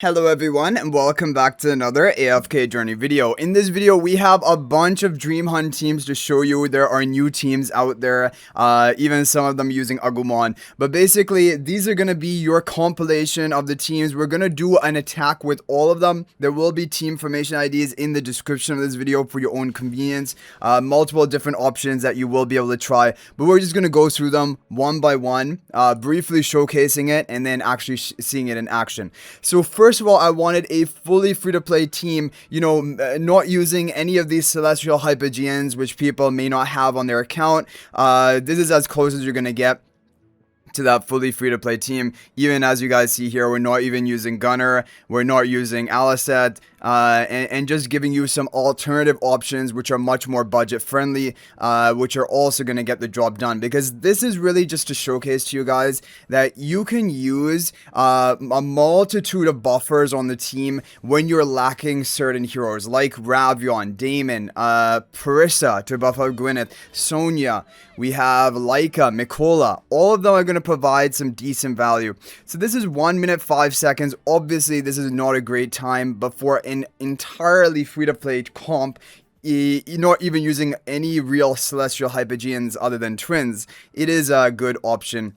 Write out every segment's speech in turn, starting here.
Hello everyone and welcome back to another AFK journey video. In this video we have a bunch of Dream Hunt teams to show you. There are new teams out there, even some of them using Agumon. But basically these are going to be your compilation of the teams. We're going to do an attack with all of them. There will be team formation IDs in the description of this video for your own convenience. Multiple different options that you will be able to try. But we're just going to go through them one by one, briefly showcasing it and then actually seeing it in action. So first of all, I wanted a fully free-to-play team, not using any of these celestial hypogeans, which people may not have on their account. This is as close as you're going to get to that fully free-to-play team. Even as you guys see here, we're not even using Gunner, we're not using Alicet, and just giving you some alternative options which are much more budget friendly, which are also going to get the job done, because this is really just to showcase to you guys that you can use a multitude of buffers on the team when you're lacking certain heroes like Ravion, Damon, Parissa to buff out Gwyneth, Sonya, we have Laika, Mikola. All of them are going to provide some decent value. So this is 1 minute 5 seconds. Obviously this is not a great time, but for an entirely free-to-play comp, not even using any real celestial hypogeans other than twins, it is a good option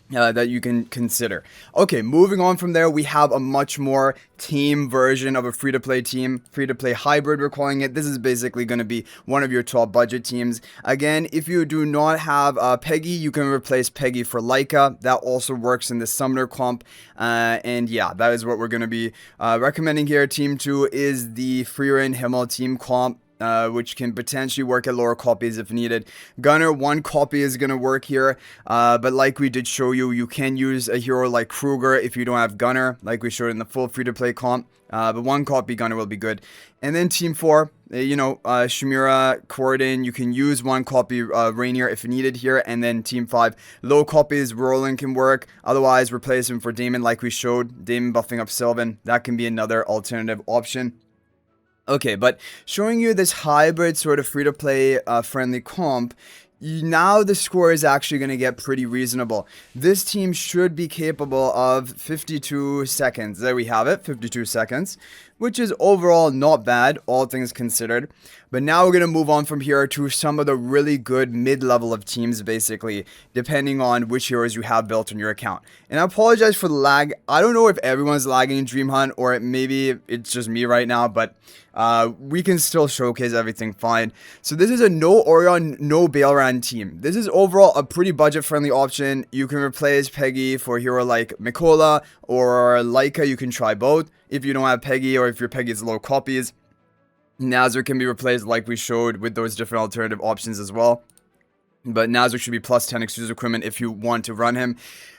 that you can consider. Okay, moving on from there, we have a much more tame version of a free-to-play team, free-to-play hybrid we're calling it. This is basically going to be one of your top budget teams. Again, if you do not have Peggy, you can replace Peggy for Laika. That also works in the Summoner comp, and yeah, that is what we're going to be recommending here. Team 2 is the Frieren Himmel team comp, which can potentially work at lower copies if needed. Gunner, 1 copy is going to work here, but like we did show you, you can use a hero like Kruger if you don't have Gunner, like we showed in the full free-to-play comp, but 1 copy Gunner will be good. And then Team 4, Shimura, Corden, you can use 1 copy Rainier if needed here. And then Team 5, low copies, Roland can work, otherwise replace him for Damon like we showed, Damon buffing up Sylvan, that can be another alternative option. Okay, but showing you this hybrid sort of free-to-play friendly comp, now the score is actually going to get pretty reasonable. This team should be capable of 52 seconds. There we have it, 52 seconds, which is overall not bad, all things considered. But now we're going to move on from here to some of the really good mid-level of teams, basically, depending on which heroes you have built on your account. And I apologize for the lag. I don't know if everyone's lagging in Dream Hunt, or maybe it's just me right now, but we can still showcase everything fine. So this is a No-Orion, No-Baleran team. This is overall a pretty budget-friendly option. You can replace Peggy for a hero like Mikola or Laika. You can try both if you don't have Peggy, or if your Peggy is low copies. Nazar can be replaced like we showed with those different alternative options as well. But Nazar should be plus 10 exclusive equipment if you want to run him.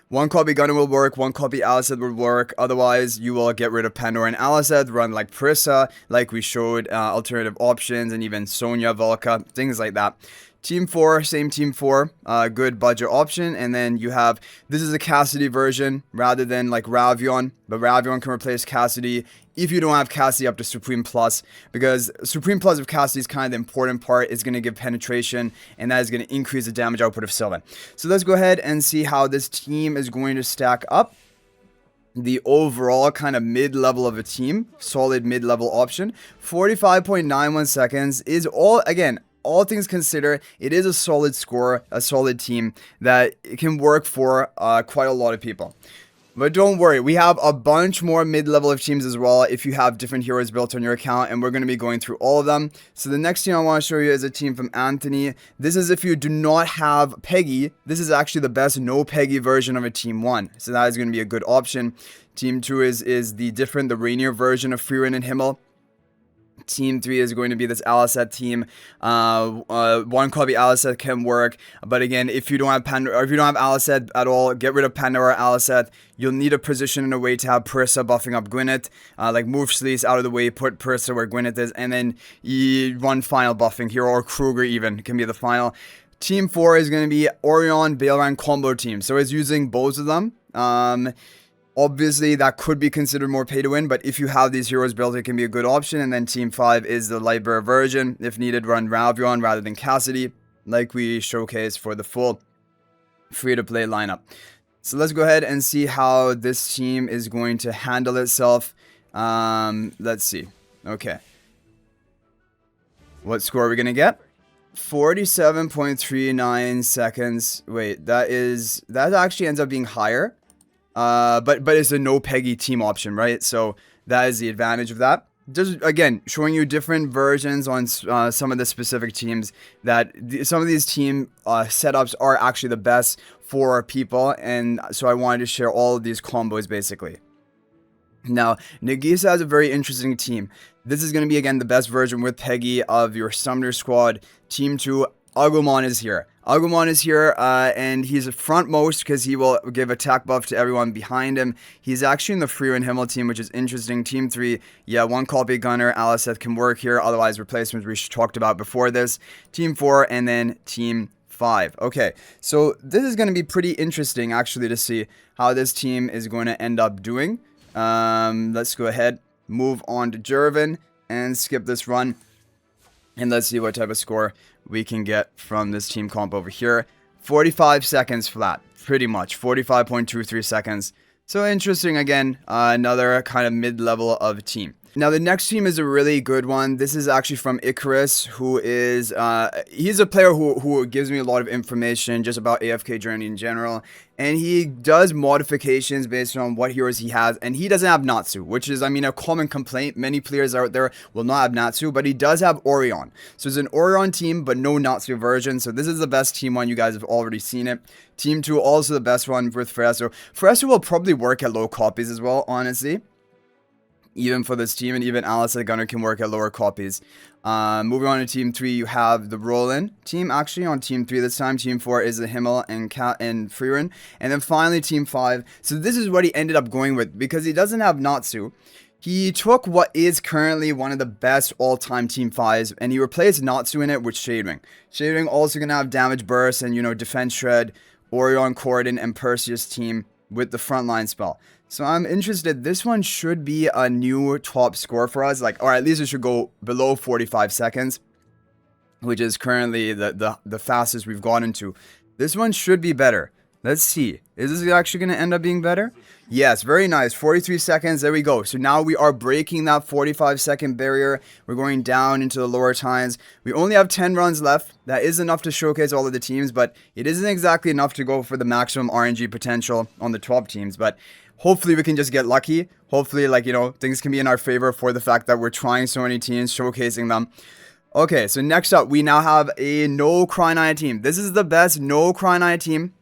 1 copy Gunner will work, 1 copy Alicet will work, otherwise you will get rid of Pandora and Alicet, run like Parissa, like we showed, alternative options, and even Sonya, Volca, things like that. Team 4, same Team 4, good budget option. And then you have, this is a Cassidy version rather than like Ravion, but Ravion can replace Cassidy if you don't have Cassidy up to Supreme Plus, because Supreme Plus of Cassidy is kind of the important part. It's going to give penetration, and that is going to increase the damage output of Sylvan. So let's go ahead and see how this team is going to stack up. The overall kind of mid-level of a team, solid mid-level option, 45.91 seconds is all things considered, it is a solid score, a solid team that can work for quite a lot of people. But don't worry, we have a bunch more mid-level of teams as well if you have different heroes built on your account, and we're going to be going through all of them. So the next team I want to show you is a team from Anthony. This is if you do not have Peggy. This is actually the best no-Peggy version of a Team 1. So that is going to be a good option. Team 2 is the Rainier version of Frieren and Himmel. Team 3 is going to be this Alicet team. 1 copy Alicet can work, but again, if you don't have Pandora, or if you don't have Alicet at all, get rid of Pandora or Alicet. You'll need a position in a way to have Parissa buffing up Gwyneth, like move Sleece out of the way, put Parissa where Gwyneth is, and then you run final buffing hero, or Kruger even can be the final. Team 4 is going to be Orion Baleran combo team, so it's using both of them. Obviously, that could be considered more pay to win, but if you have these heroes built, it can be a good option. And then Team 5 is the Lightbearer version. If needed, run Ravion rather than Cassidy, like we showcased for the full free-to-play lineup. So let's go ahead and see how this team is going to handle itself. Let's see. Okay. What score are we going to get? 47.39 seconds. Wait, that actually ends up being higher. But it's a No-Peggy team option, right? So that is the advantage of that. Just again showing you different versions on some of the specific teams that some of these team setups are actually the best for people, and so I wanted to share all of these combos basically. Now, Nagisa has a very interesting team. This is going to be, again, the best version with Peggy of your Summoner Squad. Team 2, Agumon is here. Agumon is here, and he's frontmost because he will give attack buff to everyone behind him. He's actually in the Freer and Himmel team, which is interesting. Team 3, yeah, one copy gunner, Aliceth can work here. Otherwise, replacements we talked about before this. Team 4, and then Team 5. Okay, so this is going to be pretty interesting, actually, to see how this team is going to end up doing. Let's go ahead, move on to Jervin, and skip this run. And let's see what type of score we can get from this team comp over here. 45 seconds flat, pretty much. 45.23 seconds. So interesting, again, another kind of mid-level of team. Now, the next team is a really good one. This is actually from Icarus, who is, he's a player who gives me a lot of information just about AFK Journey in general. And he does modifications based on what heroes he has. And he doesn't have Natsu, which is, I mean, a common complaint. Many players out there will not have Natsu, but he does have Orion. So it's an Orion team, but no Natsu version. So this is the best team one. You guys have already seen it. Team 2, also the best one with Fresso. Fresso will probably work at low copies as well, honestly. Even for this team, and even Aliceth Gunner can work at lower copies. Moving on to Team 3, you have the Roland team, actually, on Team 3 this time. Team 4 is the Himmel and Freerin. And then finally, Team 5. So this is what he ended up going with, because he doesn't have Natsu. He took what is currently one of the best all-time Team 5s, and he replaced Natsu in it with Shadewing. Shadewing also going to have Damage Burst and, you know, Defense Shred, Orion, Corden, and Perseus team with the frontline spell. So I'm interested. This one should be a new top score for us, like, or at least it should go below 45 seconds, which is currently the fastest we've gotten to. This one should be better. Let's see. Is this actually going to end up being better? Yes, very nice. 43 seconds. There we go. So now we are breaking that 45-second barrier. We're going down into the lower times. We only have 10 runs left. That is enough to showcase all of the teams, but it isn't exactly enough to go for the maximum RNG potential on the top teams. But hopefully we can just get lucky. Hopefully, like, you know, things can be in our favor for the fact that we're trying so many teams, showcasing them. Okay, so next up, we now have a No-Cryonaia team. This is the best No-Cryonaia team.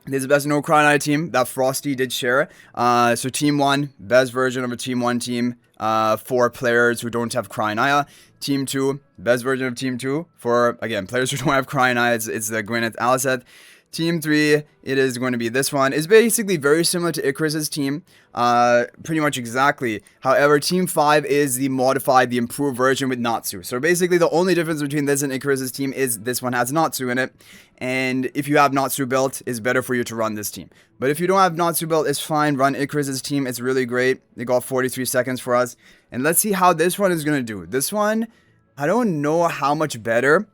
This is the best No-Cryonaia team that Frosty did share. So Team 1, best version of a Team 1 team for players who don't have Cryonaia. Team 2, best version of Team 2 for, again, players who don't have Cryonaia. It's the Gwyneth Aliceth. Team 3, it is going to be this one. It's basically very similar to Icarus's team, pretty much exactly. However, Team 5 is the modified, the improved version with Natsu. So basically, the only difference between this and Icarus's team is this one has Natsu in it. And if you have Natsu built, it's better for you to run this team. But if you don't have Natsu built, it's fine. Run Icarus's team. It's really great. They got 43 seconds for us. And let's see how this one is going to do. This one, I don't know how much better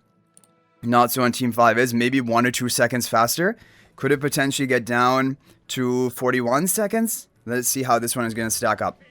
Natsu on Team 5 is. Maybe 1 or 2 seconds faster. Could it potentially get down to 41 seconds? Let's see how this one is going to stack up.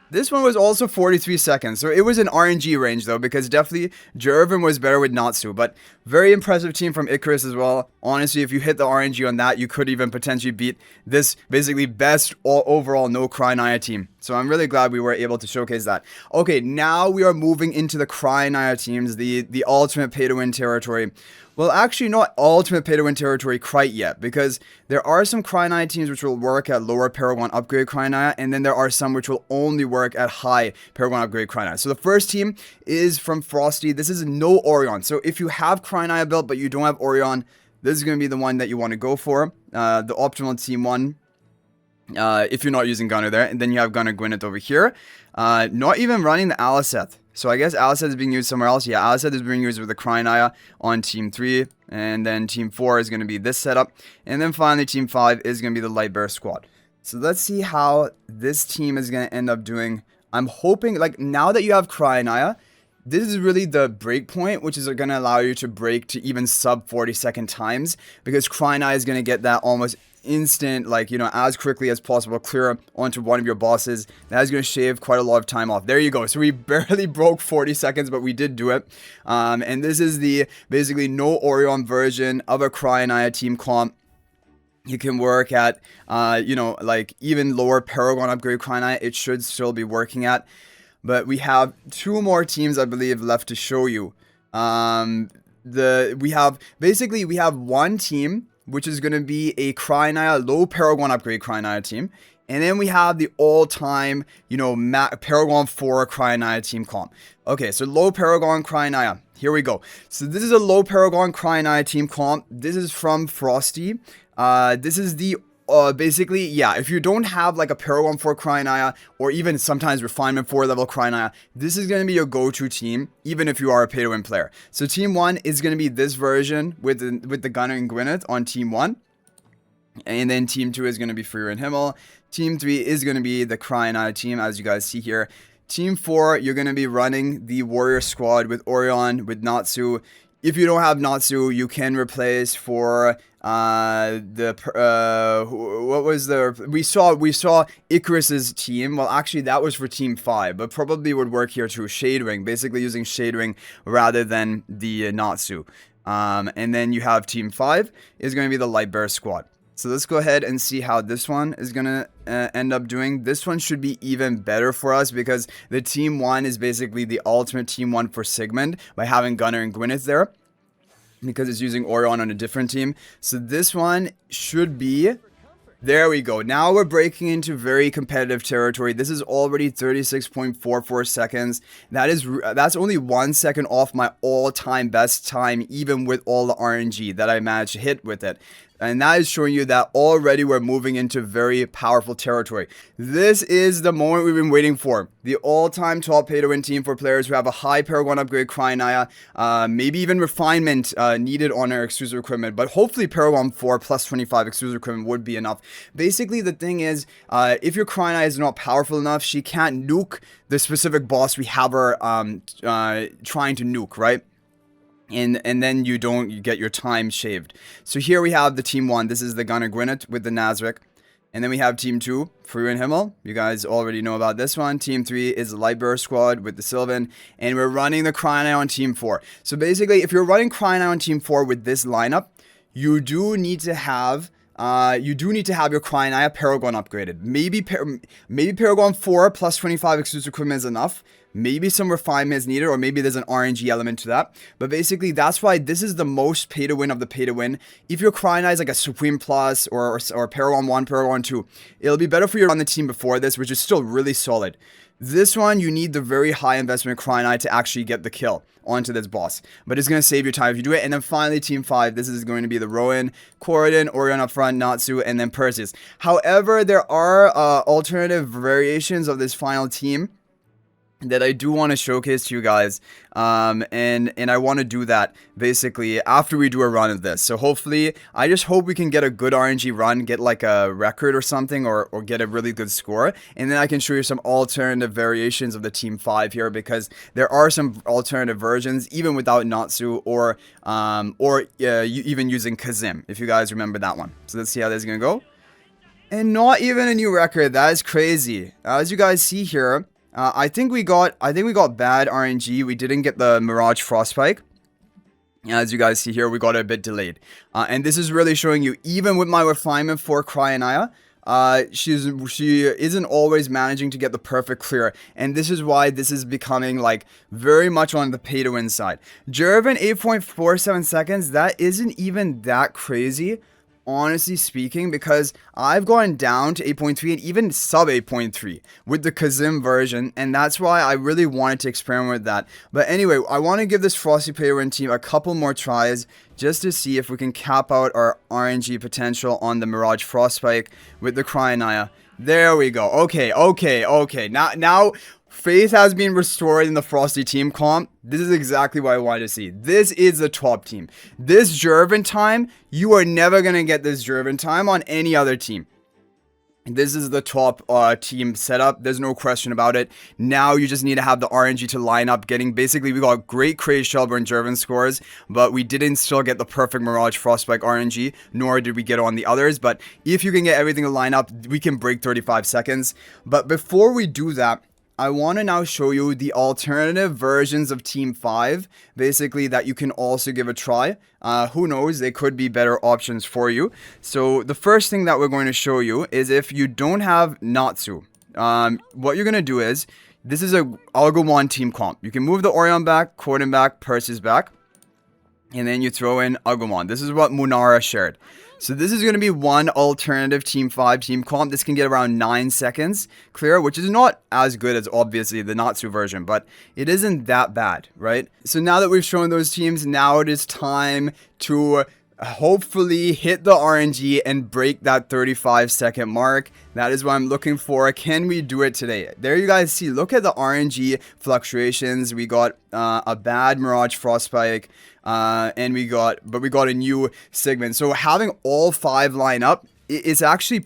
This one was also 43 seconds, so it was an RNG range though, because definitely Jervin was better with Natsu, but very impressive team from Icarus as well. Honestly, if you hit the RNG on that, you could even potentially beat this basically best overall No-Cryonaia team. So I'm really glad we were able to showcase that. Okay, now we are moving into the Cryonaia teams, the ultimate pay-to-win territory. Well, actually not ultimate pay-to-win territory quite yet, because there are some Cryonaia teams which will work at lower Paragon upgrade Cryonaia, and then there are some which will only work at high Paragon upgrade Cryonaia. So the first team is from Frosty. This is No-Orion. So if you have Cryonaia built but you don't have Orion, this is going to be the one that you want to go for. The optimal team one. If you're not using Gunner there, and then you have Gunner Gwyneth over here. Not even running the Aliceth. So I guess Aliceth is being used somewhere else. Yeah, Aliceth is being used with the Cryonaia on Team 3. And then Team 4 is going to be this setup. And then finally Team 5 is going to be the Light Bear squad. So let's see how this team is going to end up doing. I'm hoping, like, now that you have Cryonaia, this is really the break point, which is going to allow you to break to even sub 40-second times, because Cryonaia is going to get that almost instant, like, you know, as quickly as possible clear onto one of your bosses. That is going to shave quite a lot of time off. There you go. So we barely broke 40 seconds, but we did do it. And this is the basically No-Orion version of a Cryonaia team comp. You can work at, you know, like even lower Paragon upgrade Cryonaia, it should still be working at. But we have 2 more teams, I believe, left to show you. We have one team, which is going to be a Cryonaia low Paragon upgrade Cryonaia team. And then we have the all-time, you know, Paragon 4 Cryonaia team comp. Okay, so low Paragon Cryonaia. Here we go. So this is a low Paragon Cryonaia team comp. This is from Frosty. This is the basically, yeah, if you don't have like a Paragon 4 Cryonaia, or even sometimes Refinement 4 level Cryonaia, this is going to be your go-to team, even if you are a pay-to-win player. So Team 1 is going to be this version with the Gunner and Gwyneth on Team 1. And then Team 2 is going to be Freer and Himmel. Team 3 is going to be the Cryonaia team, as you guys see here. Team 4, you're going to be running the Warrior Squad with Orion, with Natsu. If you don't have Natsu, you can replace for what was the we saw Icarus's team. Well, actually that was for Team 5, but probably would work here too. Shadewing, basically using Shadewing rather than the Natsu. And then you have Team 5 is going to be the Light Bear Squad. So let's go ahead and see how this one is going to end up doing. This one should be even better for us, because the Team 1 is basically the ultimate Team 1 for Sigmund by having Gunner and Gwyneth there, because it's using Orion on a different team. So this one should be... There we go. Now we're breaking into very competitive territory. This is already 36.44 seconds. That's only 1 second off my all-time best time, even with all the RNG that I managed to hit with it. And that is showing you that already we're moving into very powerful territory. This is the moment we've been waiting for. The all-time top pay-to-win team for players who have a high Paragon upgrade Cryonaia, maybe even refinement needed on their exclusive equipment, but hopefully Paragon 4 plus 25 exclusive equipment would be enough. Basically, the thing is, if your Cryonaia is not powerful enough, she can't nuke the specific boss we have her trying to nuke, right? And then you get your time shaved. So here we have the Team 1. This is the Gunner Gwyneth with the Nazarick. And then we have Team 2, Freer and Himmel. You guys already know about this one. Team 3 is the Light Bear Squad with the Sylvan. And we're running the Cryonaia on Team 4. So basically, if you're running Cryonaia on Team 4 with this lineup, you do need to have your Cryonaia Paragon upgraded. Maybe Paragon 4 plus 25 exclusive equipment is enough. Maybe some refinement is needed, or maybe there's an RNG element to that. But basically, that's why this is the most pay-to-win of the pay-to-win. If your Cryonaia is like a Supreme Plus or Paragon 1, Paragon 2, it'll be better for you to run the team before this, which is still really solid. This one, you need the very high investment Cryonaia to actually get the kill onto this boss. But it's going to save your time if you do it. And then finally, Team 5, this is going to be the Rowan, Corridon, Orion up front, Natsu, and then Perseus. However, there are alternative variations of this final team that I do want to showcase to you guys, and I want to do that basically after we do a run of this. So hopefully, I just hope we can get a good RNG run, get like a record or something, or get a really good score, and then I can show you some alternative variations of the Team 5 here, because there are some alternative versions even without Natsu, or even using Kazim, if you guys remember that one. So let's see how this is gonna go. And not even a new record. That is crazy. As you guys see here, I think we got bad RNG. We didn't get the Mirage Frostpike. As you guys see here, we got it a bit delayed. And this is really showing you, even with my Refinement 4 Cryonaia, she isn't always managing to get the perfect clear. And this is why this is becoming like very much on the pay to win side. Jervin 8.47 seconds, that isn't even that crazy, honestly speaking, because I've gone down to 8.3 and even sub 8.3 with the Kazim version, and that's why I really wanted to experiment with that. But anyway, I want to give this Frosty Pay-to-Win team a couple more tries just to see if we can cap out our RNG potential on the Mirage Frostpike with the Cryonaia. There we go. Okay. Now faith has been restored in the Frosty team comp. This is exactly what I wanted to see. This is the top team. This Jervin time, you are never going to get this Jervin time on any other team. This is the top team setup. There's no question about it. Now you just need to have the RNG to line up. Basically, we got great Craze Shelburne Jervin scores, but we didn't still get the perfect Mirage Frostbite RNG, nor did we get on the others. But if you can get everything to line up, we can break 35 seconds. But before we do that, I want to now show you the alternative versions of Team 5, basically, that you can also give a try. Who knows, they could be better options for you. So the first thing that we're going to show you is if you don't have Natsu, what you're going to do is, this is a Agumon Team comp. You can move the Orion back, Corden back, Perseus back, and then you throw in Agumon. This is what Munara shared. So this is going to be one alternative Team 5 team comp. This can get around 9 seconds clear, which is not as good as obviously the Natsu version, but it isn't that bad, right? So now that we've shown those teams, now it is time to hopefully hit the RNG and break that 35-second mark. That is what I'm looking for. Can we do it today? There you guys see, look at the RNG fluctuations. We got a bad Mirage Frostbite, and we got a new segment. So having all 5 line up, it's actually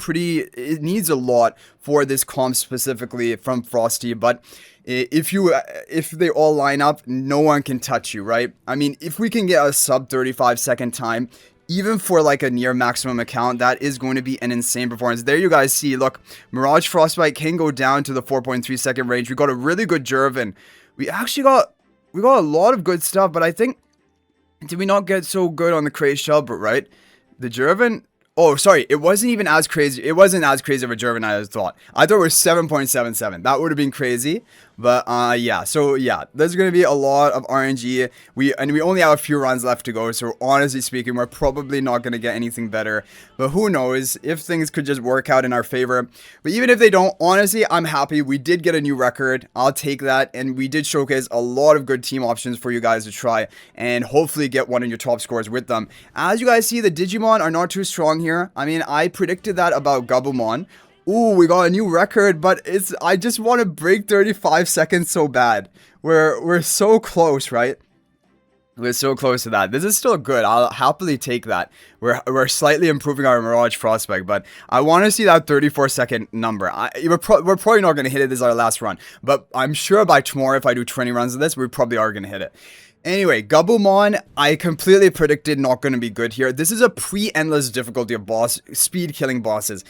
it needs a lot for this comp specifically from Frosty, but if they all line up, no one can touch you, right? I mean, if we can get a sub 35-second time, even for like a near maximum account, that is going to be an insane performance. There you guys see, look, Mirage Frostbite can go down to the 4.3 second range. We got a really good Jervin. We got a lot of good stuff, but I think, did we not get so good on the Craze Shelbert, right? The Jervin, oh, sorry, it wasn't even as crazy. It wasn't as crazy of a Jervin as I thought. I thought it was 7.77. That would have been crazy. But yeah, so yeah, there's going to be a lot of RNG. We only have a few runs left to go. So honestly speaking, we're probably not going to get anything better. But who knows if things could just work out in our favor. But even if they don't, honestly, I'm happy. We did get a new record. I'll take that. And we did showcase a lot of good team options for you guys to try. And hopefully get one of your top scores with them. As you guys see, the Digimon are not too strong here. I mean, I predicted that about Gabumon. Ooh, we got a new record, but I just want to break 35 seconds so bad. We're so close, right? We're so close to that. This is still good. I'll happily take that. We're slightly improving our Mirage Frostbite, but I want to see that 34-second number. We're probably not going to hit it. This is our last run, but I'm sure by tomorrow, if I do 20 runs of this, we probably are going to hit it. Anyway, Gabumon, I completely predicted not going to be good here. This is a pre-endless difficulty of speed killing bosses.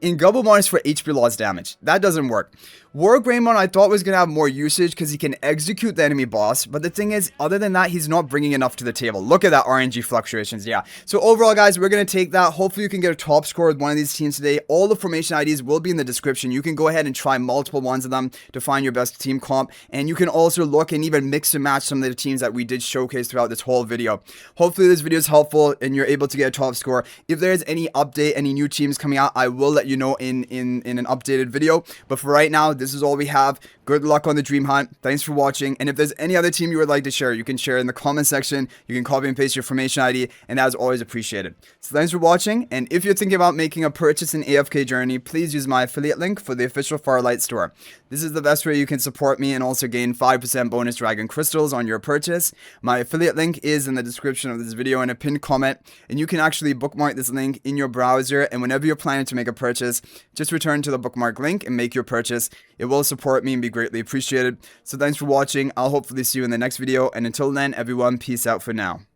In Gabumon is for HP loss damage. That doesn't work. War Greymon I thought was going to have more usage because he can execute the enemy boss. But the thing is, other than that, he's not bringing enough to the table. Look at that RNG fluctuations. Yeah. So overall, guys, we're going to take that. Hopefully, you can get a top score with one of these teams today. All the formation IDs will be in the description. You can go ahead and try multiple ones of them to find your best team comp. And you can also look and even mix and match some of the teams that we did showcase throughout this whole video. Hopefully, this video is helpful and you're able to get a top score. If there's any update, any new teams coming out, I will let you know in an updated video. But for right now, this is all we have. Good luck on the dream hunt. Thanks for watching. And if there's any other team you would like to share, you can share in the comment section. You can copy and paste your formation ID, and that is always appreciated. So thanks for watching. And if you're thinking about making a purchase in AFK Journey, please use my affiliate link for the official Farlight store. This is the best way you can support me and also gain 5% bonus dragon crystals on your purchase. My affiliate link is in the description of this video in a pinned comment, and you can actually bookmark this link in your browser, and whenever you're planning to make a purchase, just return to the bookmark link and make your purchase. It will support me and be greatly appreciated. So thanks for watching. I'll hopefully see you in the next video, and until then, everyone, peace out for now.